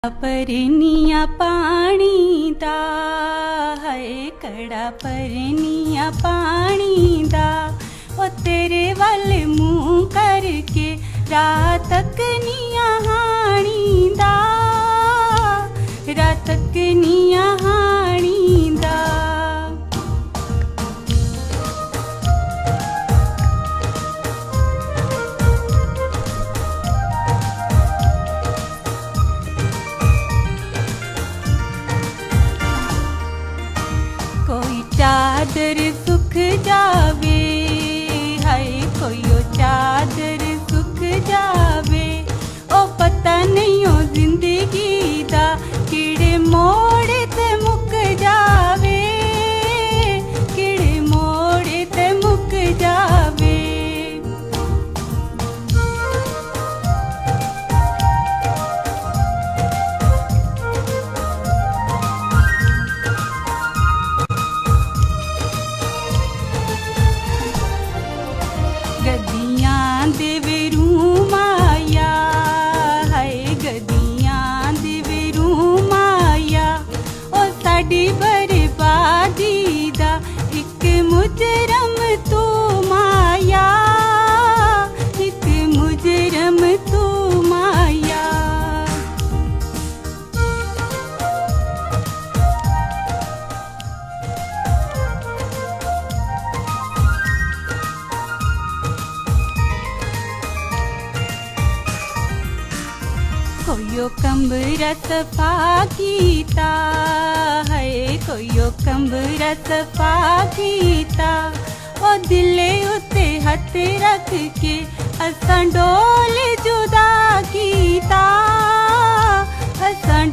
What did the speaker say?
परनिया पानी दा है कड़ा परनिया पानी दा ओ तेरे वल मुँह करके रात तक निया हानी दा रात तक निया हानी दा। कोई चादर सुख जावे हाय कोई ओ चादर सुख जावे ओ पता नहीं ओ जिंदगी दा किड़े मोड़ ते मुक जावे किड़े मोड़ ते मुक जावे। गद्दियां दे वेरू माया हाय गद्दियां दे वेरू माया ओ साडी बर्बादी दा इक मुजरम तू माया इक मुजरम तू माया। कोयो कमरा सफा कीता है कोयो कमरा सफा कीता ओ दिले उते हथ रख के असां डोल जुदा कीता असां